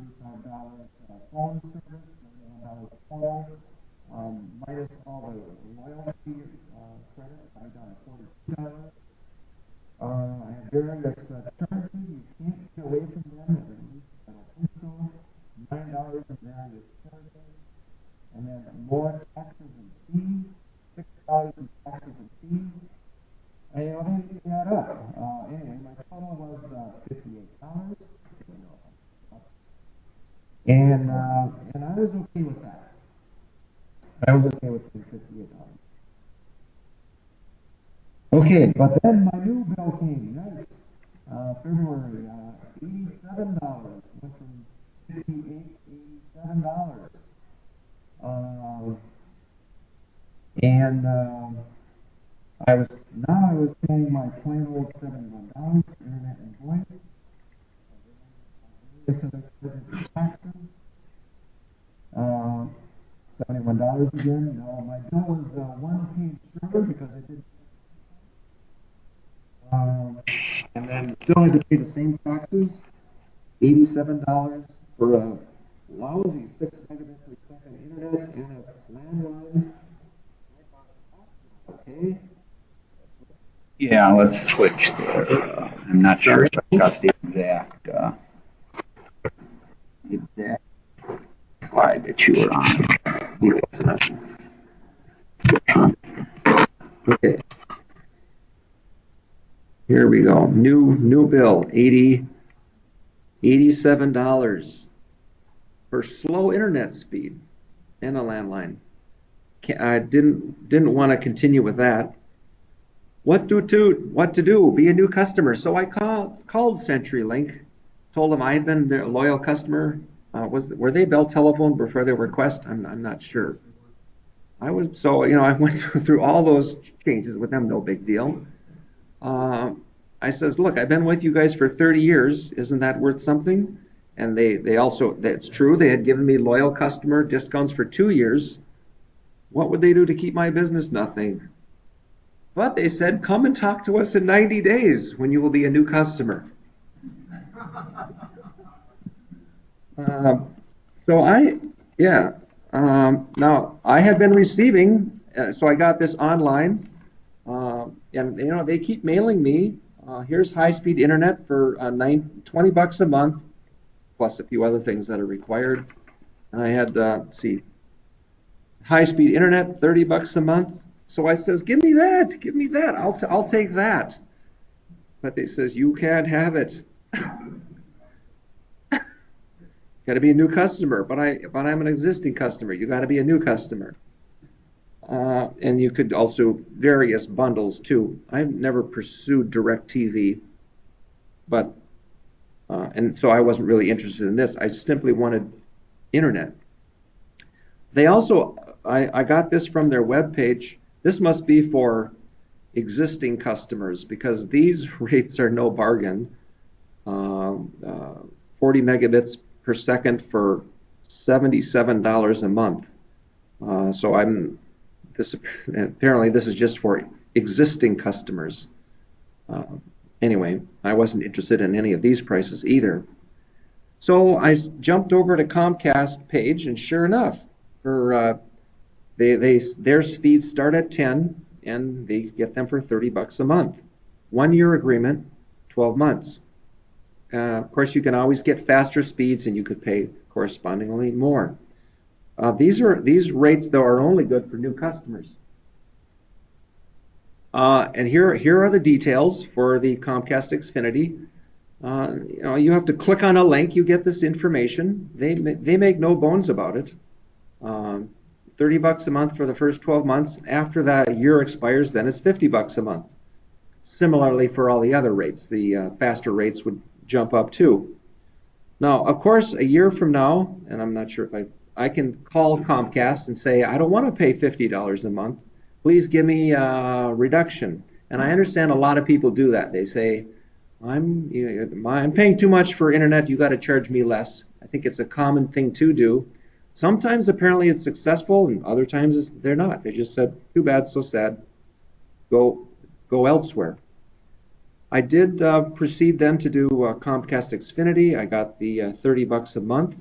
$35 phone service, $91 phone, minus all the loyalty credits, I got $42. I have various charges you can't get away from them, at least I don't think so. $9 in various charges, and then more taxes and fees, $6 in taxes and fees. And you know, they didn't add up. Anyway, my total was $58. And I was okay with that. I was okay with paying $58. Okay, but then my new bill came, nice. February, $87. Went from $58 to $87. And I was paying my plain old $71 internet and voice. This is taxes. $71 again. No, my bill was one page shorter because I didn't. And then still had to pay the same taxes. $87 for a lousy 6 megabits per second internet and a landline. Okay. Yeah, let's switch there. I'm not sure if I got the exact slide that you were on. Okay. Here we go. New bill, $87 for slow internet speed and a landline. I didn't want to continue with that. What to do? Be a new customer. So I called CenturyLink, told them I had been their loyal customer. Were they Bell Telephone before their request? I'm not sure. I went through all those changes with them, no big deal. I says, look, I've been with you guys for 30 years. Isn't that worth something? And they also, that's true, they had given me loyal customer discounts for 2 years. What would they do to keep my business? Nothing. But they said, come and talk to us in 90 days when you will be a new customer. Now I had been receiving, so I got this online, and you know, they keep mailing me, here's high-speed internet for $20 a month, plus a few other things that are required. And I had, high-speed internet, $30 a month. So I says, give me that, I'll take that. But they says, you can't have it. Got to be a new customer, but I'm an existing customer. You got to be a new customer. And you could also various bundles too. I've never pursued DirecTV, but and so I wasn't really interested in this. I simply wanted internet. They also, I got this from their webpage. This must be for existing customers because these rates are no bargain. 40 megabits per second for $77 a month. So apparently this is just for existing customers. Anyway, I wasn't interested in any of these prices either. So I jumped over to Comcast page, and sure enough, for their speeds start at 10, and they get them for $30 a month. 1 year agreement, 12 months. Of course, you can always get faster speeds, and you could pay correspondingly more. These rates, though, are only good for new customers. And here are the details for the Comcast Xfinity. You have to click on a link. You get this information. They make no bones about it. $30 a month for the first 12 months. After that year expires, then it's $50 a month. Similarly for all the other rates, the faster rates would jump up too. Now, of course, a year from now, and I'm not sure if I can call Comcast and say, I don't want to pay $50 a month. Please give me a reduction. And I understand a lot of people do that. They say, I'm paying too much for internet. You got to charge me less. I think it's a common thing to do. Sometimes apparently it's successful, and other times they're not. They just said, too bad, so sad. Go elsewhere. I did proceed then to do Comcast Xfinity. I got the $30 a month.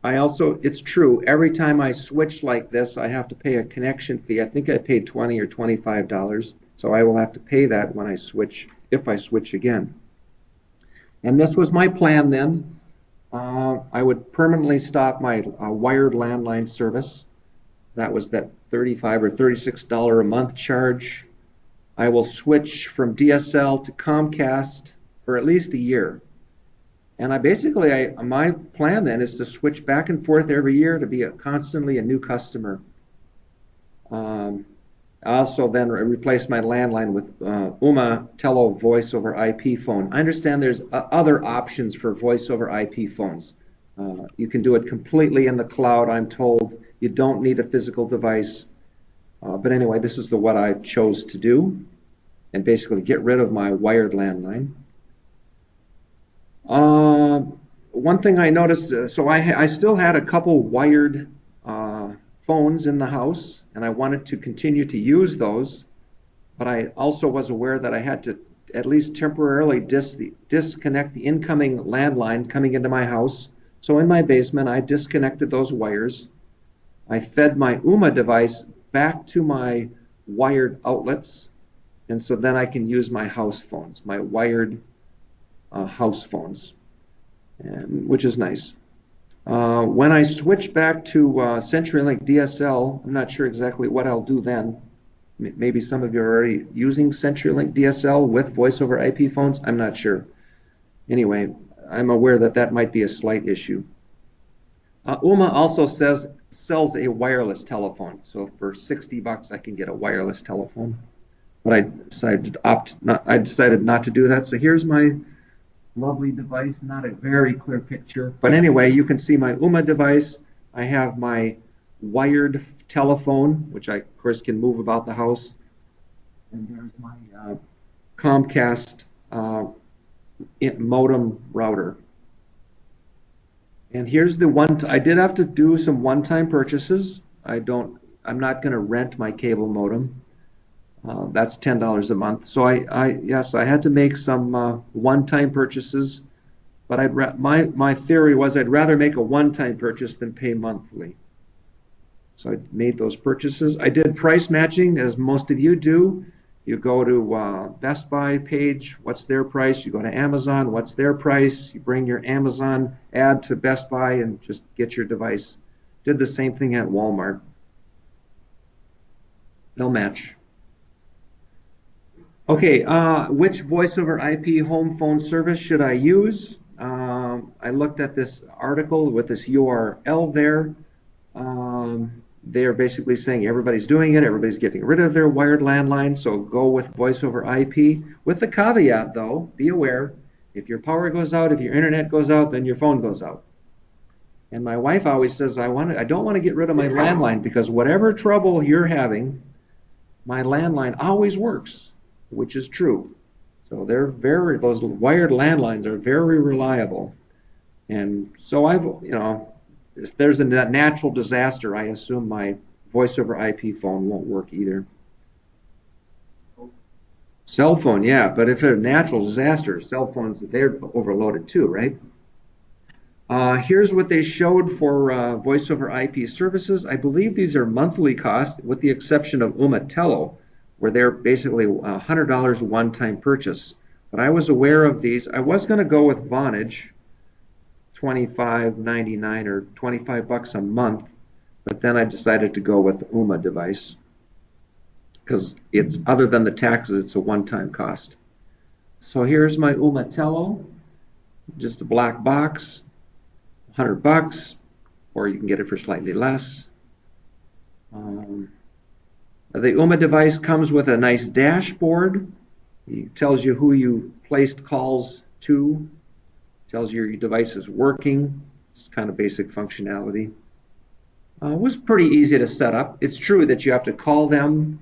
I also, it's true, every time I switch like this, I have to pay a connection fee. I think I paid $20 or $25, so I will have to pay that when I switch, if I switch again. And this was my plan then. I would permanently stop my wired landline service. That was that $35 or $36 a month charge. I will switch from DSL to Comcast for at least a year. And my plan then is to switch back and forth every year to be constantly a new customer. I also then replace my landline with UMA Telo voice over IP phone. I understand there's other options for voice over IP phones. You can do it completely in the cloud, I'm told. You don't need a physical device. But anyway, this is what I chose to do, and basically get rid of my wired landline. One thing I noticed, so I still had a couple wired phones in the house, and I wanted to continue to use those, but I also was aware that I had to at least temporarily disconnect the incoming landline coming into my house. So in my basement, I disconnected those wires. I fed my UMA device back to my wired outlets, and so then I can use my house phones, my wired house phones, which is nice. When I switch back to CenturyLink DSL, I'm not sure exactly what I'll do then. Maybe some of you are already using CenturyLink DSL with voice over IP phones. I'm not sure. Anyway, I'm aware that that might be a slight issue. UMA also sells a wireless telephone. So for $60 I can get a wireless telephone. But I decided not to do that. So here's my lovely device, not a very clear picture. But anyway, you can see my UMA device. I have my wired telephone, which I, of course, can move about the house. And there's my Comcast modem router. And here's the one, I did have to do some one-time purchases. I'm not going to rent my cable modem. That's $10 a month. So yes, I had to make some one-time purchases, but my theory was I'd rather make a one-time purchase than pay monthly. So I made those purchases. I did price matching, as most of you do. You go to Best Buy page, what's their price? You go to Amazon, what's their price? You bring your Amazon ad to Best Buy and just get your device. Did the same thing at Walmart. They'll match. Okay, which voice over IP home phone service should I use? I looked at this article with this URL there. They're basically saying everybody's doing it, everybody's getting rid of their wired landline, so go with voice over IP. With the caveat, though, be aware, if your power goes out, if your internet goes out, then your phone goes out. And my wife always says, I don't want to get rid of my landline because whatever trouble you're having, my landline always works, which is true. So those wired landlines are very reliable. And so if there's a natural disaster, I assume my voice over IP phone won't work either. Cell phone, yeah, but if it's a natural disaster, cell phones, they're overloaded too, right? Here's what they showed for voice over IP services. I believe these are monthly costs, with the exception of UMA Telo, where they're basically $100 one-time purchase. But I was aware of these. I was going to go with Vonage, $25.99 or $25 a month, but then I decided to go with the UMA device because it's, other than the taxes, it's a one-time cost. So here's my UMA Telo, just a black box, $100, or you can get it for slightly less. The UMA device comes with a nice dashboard. It tells you who you placed calls to, tells you your device is working. It's kind of basic functionality. It was pretty easy to set up. It's true that you have to call them,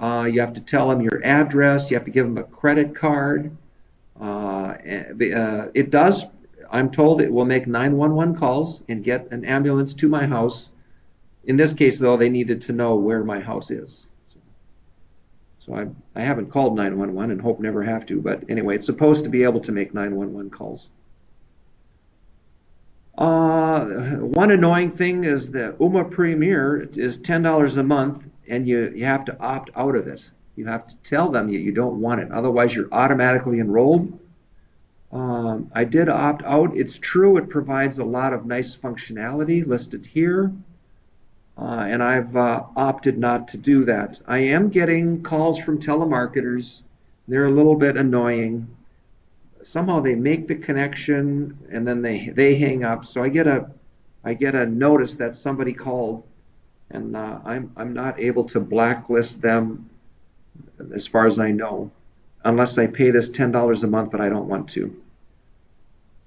you have to tell them your address, you have to give them a credit card. It does, I'm told it will make 911 calls and get an ambulance to my house. In this case, though, they needed to know where my house is. So I haven't called 911 and hope never have to. But anyway, it's supposed to be able to make 911 calls. One annoying thing is the UMA Premier is $10 a month, and you have to opt out of it. You have to tell them you don't want it. Otherwise, you're automatically enrolled. I did opt out. It's true it provides a lot of nice functionality listed here, and I've opted not to do that. I am getting calls from telemarketers. They're a little bit annoying. Somehow they make the connection and then they hang up. So I get a notice that somebody called, and I'm not able to blacklist them as far as I know, unless I pay this $10 a month, but I don't want to.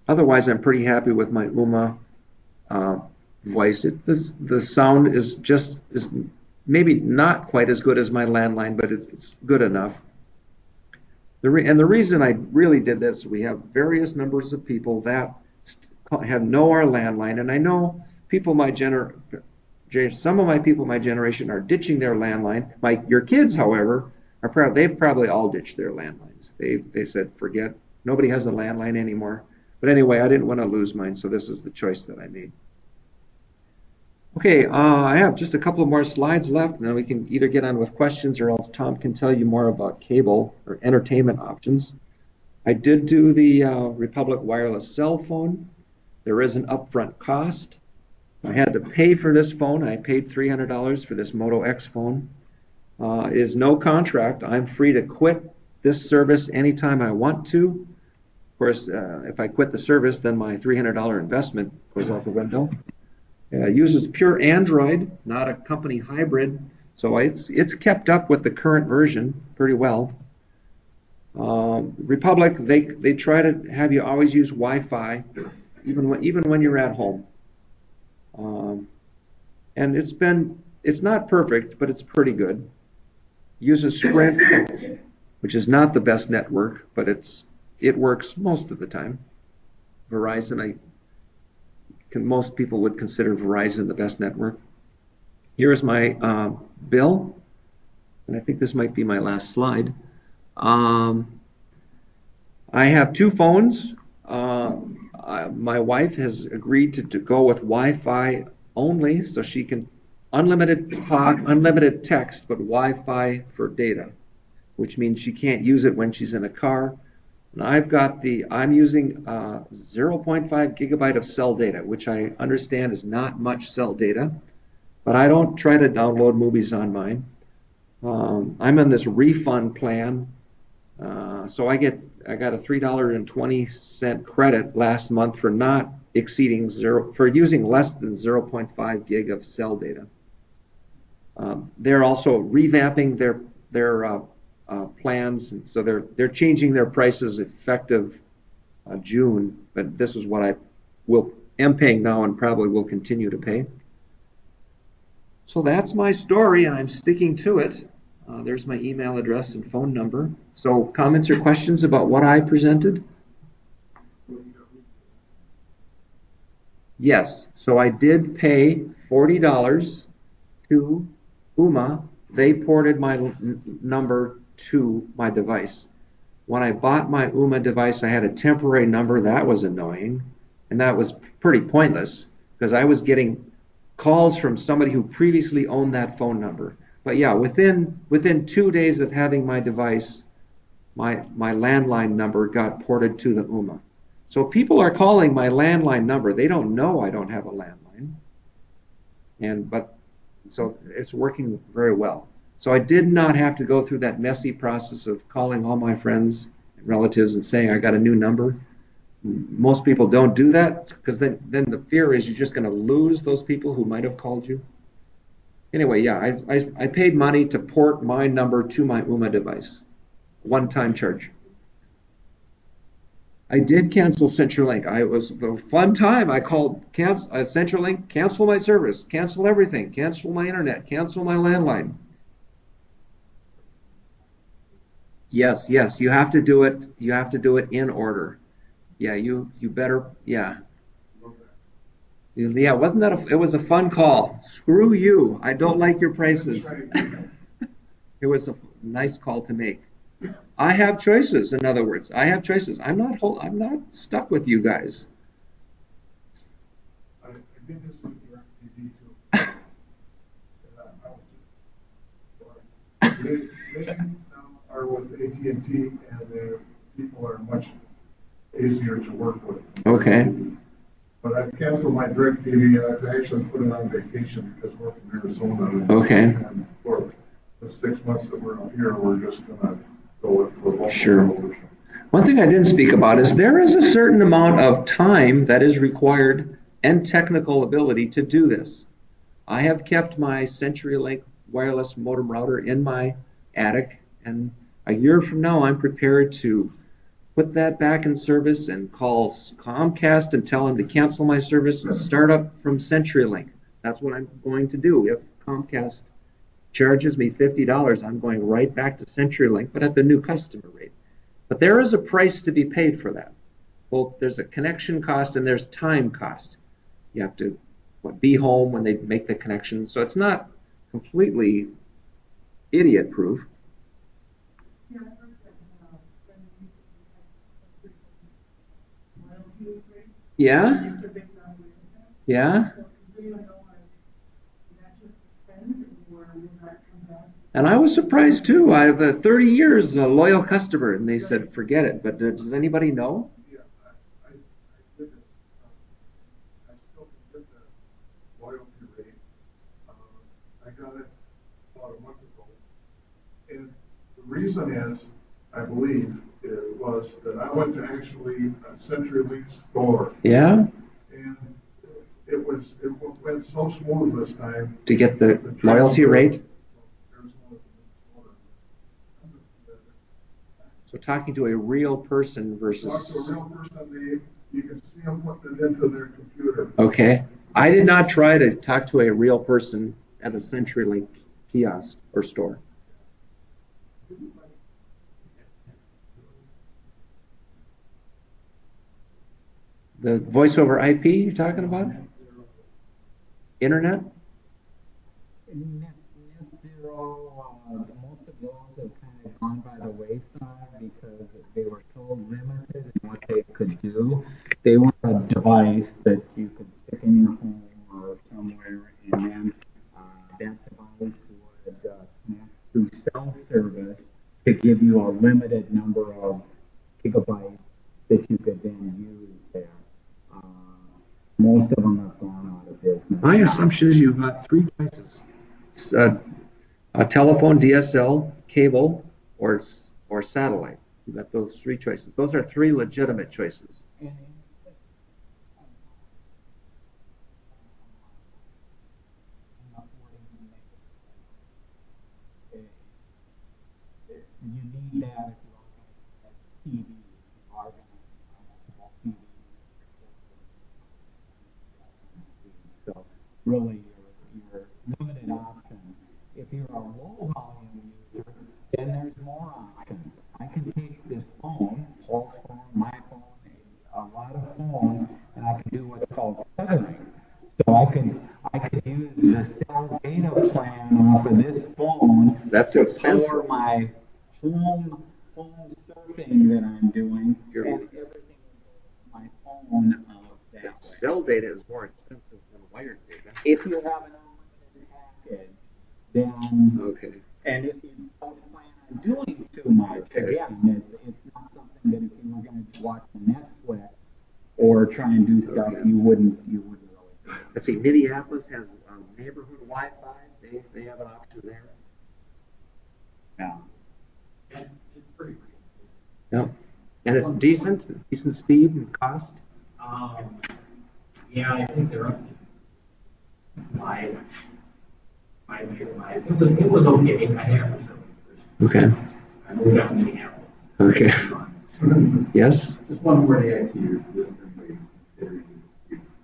Otherwise, I'm pretty happy with my UMA voice. The sound is maybe not quite as good as my landline, but it's good enough. And the reason I really did this, we have various numbers of people that know our landline, and I know people some of my people my generation are ditching their landline. Your kids, however, they've probably all ditched their landlines. They said, forget, nobody has a landline anymore. But anyway, I didn't want to lose mine, so this is the choice that I made. Okay, I have just a couple more slides left, and then we can either get on with questions or else Tom can tell you more about cable or entertainment options. I did do the Republic wireless cell phone. There is an upfront cost. I had to pay for this phone. I paid $300 for this Moto X phone. It is no contract. I'm free to quit this service anytime I want to. Of course, if I quit the service, then my $300 investment goes out the window. Uses pure Android, not a company hybrid, so it's kept up with the current version pretty well. Republic, they try to have you always use Wi-Fi, even when you're at home. And it's not perfect, but it's pretty good. Uses Sprint, which is not the best network, but it works most of the time. Verizon, most people would consider Verizon the best network. Here's my bill, and I think this might be my last slide. I have two phones. My wife has agreed to go with Wi-Fi only, so she can unlimited talk, unlimited text, but Wi-Fi for data, which means she can't use it when she's in a car. And I'm using 0.5 gigabyte of cell data, which I understand is not much cell data, but I don't try to download movies on mine. I'm in this refund plan, so I got a $3.20 credit last month for not exceeding for using less than 0.5 gig of cell data. They're also revamping their plans, and so they're changing their prices effective June. But this is what I am paying now and probably will continue to pay. So that's my story, and I'm sticking to it. There's my email address and phone number. So comments or questions about what I presented? Yes. So I did pay $40 to UMA. They ported my number to my device. When I bought my UMA device, I had a temporary number. That was annoying, and that was pretty pointless because I was getting calls from somebody who previously owned that phone number. But yeah, within 2 days of having my device, my landline number got ported to the UMA. So people are calling my landline number. They don't know I don't have a landline, so it's working very well. So I did not have to go through that messy process of calling all my friends and relatives and saying I got a new number. Most people don't do that because then the fear is you're just going to lose those people who might have called you. Anyway, yeah, I paid money to port my number to my UMA device. One-time charge. I did cancel CenturyLink. It was a fun time. I called CenturyLink, cancel my service, cancel everything, cancel my internet, cancel my landline. Yes, you have to do it. You have to do it in order. Yeah, you better. Yeah. Yeah, wasn't that it was a fun call. Screw you. I don't like your prices. It was a nice call to make. I have choices. In other words, I have choices. I'm not stuck with you guys. I did this with DirecTV too. And I was just, they now are with AT&T, and the people are much easier to work with. Okay. But I've canceled my DirecTV. I've actually put it on vacation because we're from Arizona. Okay. And for the 6 months that we're up here, we're just gonna go with for local Sure. television. One thing I didn't speak about is there is a certain amount of time that is required and technical ability to do this. I have kept my CenturyLink wireless modem router in my attic, and a year from now I'm prepared to put that back in service and call Comcast and tell them to cancel my service and start up from CenturyLink. That's what I'm going to do. If Comcast charges me $50, I'm going right back to CenturyLink, but at the new customer rate. But there is a price to be paid for that. Both there's a connection cost and there's time cost. You have to be home when they make the connection, so it's not completely idiot-proof. Yeah? Yeah? And I was surprised too. I have 30 years a loyal customer, and they said forget it. But does anybody know? Yeah, I did this. I still can get the loyalty rate. I got it about a month ago. And the reason is, I believe, it was that I went to actually a CenturyLink store. Yeah? And it went so smooth this time. To get the loyalty rate? So talking to a real person versus... Talk to a real person, you can see them putting it into their computer. Okay. I did not try to talk to a real person at a CenturyLink kiosk or store. The voice over IP you're talking about? Internet? Net zero, most of those have kind of gone by the wayside because they were so limited in what they could do. They were a device that you could stick in your home or somewhere, and then that device would connect through cell service to give you a limited number of gigabytes that you could then use there. Most of them have gone out of business. My assumption is you've got three choices. A telephone, DSL, cable, or satellite. You've got those three choices. Those are three legitimate choices. You need that if you are going to get TV, if you are going to have TV. So really, your limited options. If you're a low volume user, then there's more options. I can take this phone, Pulse phone, my phone, a lot of phones, and I can do what's called tethering. So I could use the cell data plan off of this phone. That's so expensive. For my home surfing that I'm doing, and everything on my phone that way. Cell data is more expensive than wired data. If you have an unlimited package, then okay. And if you don't plan on doing too much, again, it's not something that if you were going to watch Netflix or try and do stuff, you wouldn't really do. Let's see, Minneapolis has neighborhood Wi-Fi. They have an option there. Yeah. And it's pretty reasonable. Yep. And it's decent speed and cost. Yeah, I think they're up to 5 megabytes. It was okay. I have some. Okay. I moved out to Minneapolis. Okay. Yes? Just one more to add to your list.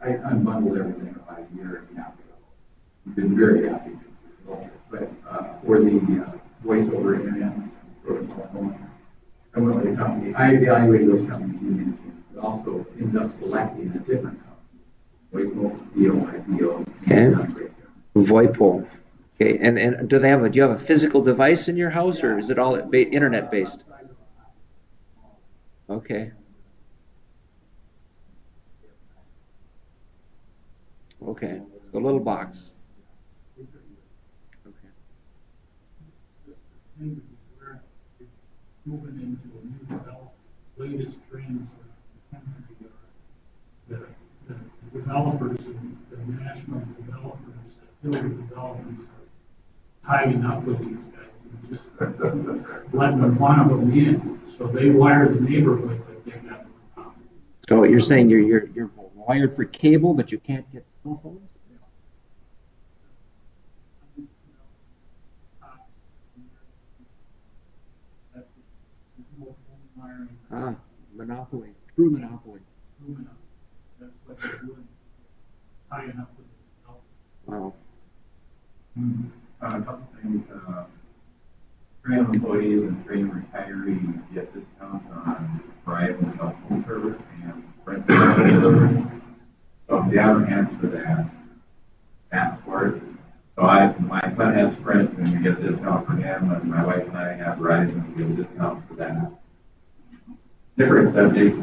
I unbundled everything about a year and a half ago. I've been very happy. But for the voice over internet protocol, I went with a company. I evaluated those companies you mentioned, but also ended up selecting a different company. VOIP, Okay. VoIP. Okay, and do you have a physical device in your house, or is it all internet based? Okay. Okay. So a little box. Okay. Thing that we're moving into a new development, latest trends in the country are the developers and the national developers, the developers are tying up with these guys and just letting one of them in. So they wire the neighborhood like they got. So you're saying you're wired for cable, but you can't get cell phones? That's no wiring. Ah, monopoly, true monopoly. That's what they're doing, tying up with the developers. Wow. A couple things, train employees and train retirees get discounts on Verizon cell phone service and Sprint cell service. So if you haven't answered that, ask for it. So my son has Sprint and we get a discount for him, and my wife and I have Verizon and we get a discount for that. Different subject.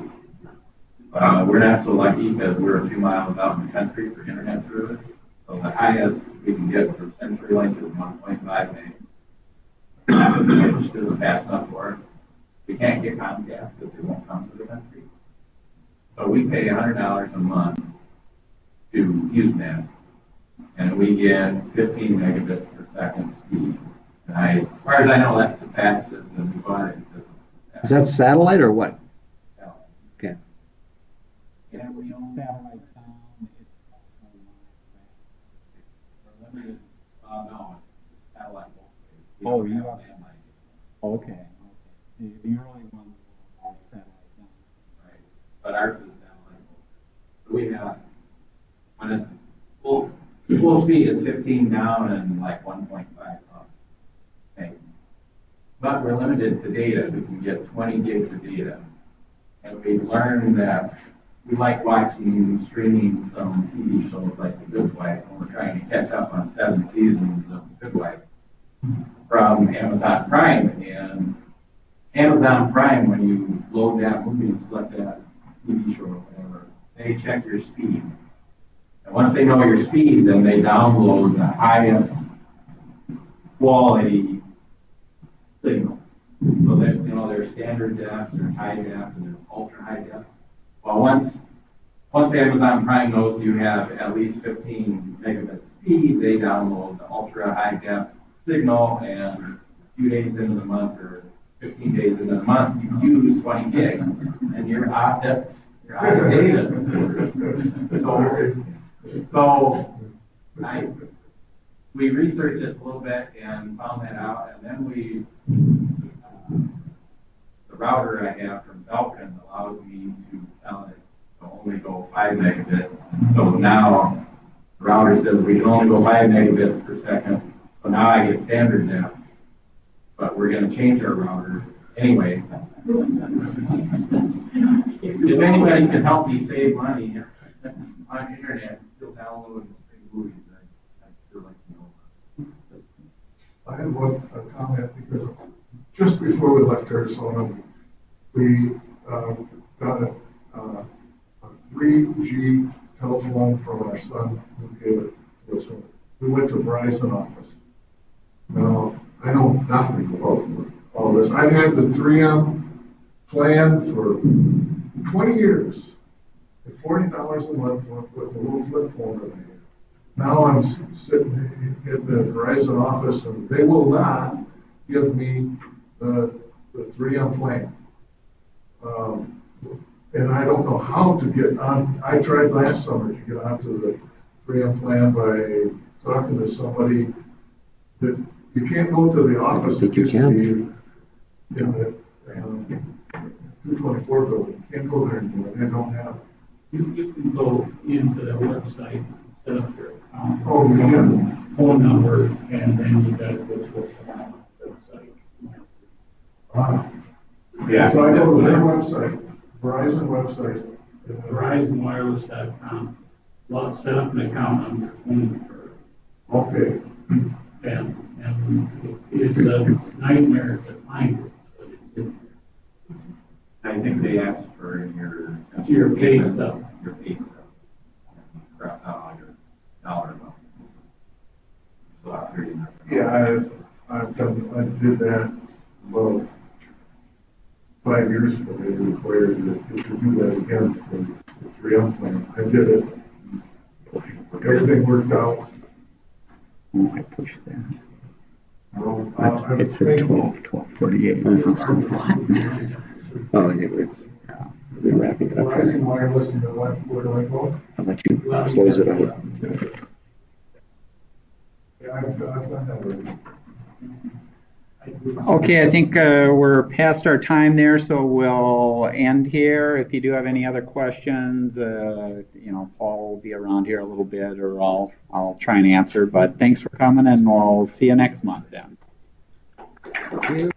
We're not so lucky because we're a few miles out in the country for internet service. So the highest we can get for CenturyLink is 1.5 meg, which isn't fast enough for us. We can't get Comcast because they won't come to the country. So we pay $100 a month to use that, and we get 15 megabits per second speed. And as far as I know, that's the fastest that we bought it. Is that satellite or what? Okay. Yeah, we own satellite down, it's also live. We're limited, no, it's satellite both ways. We Oh, don't you have are, landline. okay. The early ones were all satellite down. Right, but ours is satellite both ways. So we have, when it's full speed is 15 down and like 1.5 up. Okay. But we're limited to data. We can get 20 gigs of data. And we've learned that we like watching streaming some TV shows like The Good Wife, and we're trying to catch up on 7 seasons of The Good Wife from Amazon Prime. And Amazon Prime, when you load that movie and select that TV show or whatever, they check your speed. And once they know your speed, then they download the highest quality signal. So that, there's standard depth, there's high depth, and there's ultra high depth. Well, once Amazon Prime knows you have at least 15 megabit speed, they download the ultra high depth signal, and a few days into the month or 15 days into the month, you use 20 gigs, and you're out of data. So we researched this a little bit and found that out, and then the router I have from Belkin allows me to tell it to only go 5 megabits. So now the router says we can only go 5 megabits per second. So now I get standard depth, but we're going to change our router anyway. If anybody can help me save money on the internet and still download free movies, I'd sure like to know. I had a comment because just before we left Arizona, we got a 3G telephone from our son who gave it to us. We went to Verizon office. Now, I know nothing about all this. I've had the 3M plan for 20 years at $40 a month with a little flip phone that I have. Now I'm sitting in the Verizon office and they will not give me the 3M plan. And I don't know how to get on. I tried last summer to get onto the 3M plan by talking to somebody that you can't go to the office. I think you can. In the 224 building. You can't go there anymore. They don't have it. You can go into their website, set up your account. Oh, you can. Phone number, and then you got to go to the website. Wow. Yeah. So I go to their website, Verizon website. VerizonWireless.com. Well, set up an account on your phone first. Okay. And it's a nightmare to find it, but it's in I think they asked for your. your pay stub. Your pay stub. Cross out all your dollar amount. So it's pretty much. Yeah, I did that about 5 years ago. They required that you should do that again for the 3M plan. I did it. Everything worked out. Oh, I pushed that. It's I at think- 12:48. Oh, yeah, we're wrapping it up. Verizon Wireless, and where do I go? I'll let you close it out. Yeah, I've done that already. Okay, I think we're past our time there, so we'll end here. If you do have any other questions, Paul will be around here a little bit, or I'll try and answer. But thanks for coming, and we'll see you next month then. Thank you.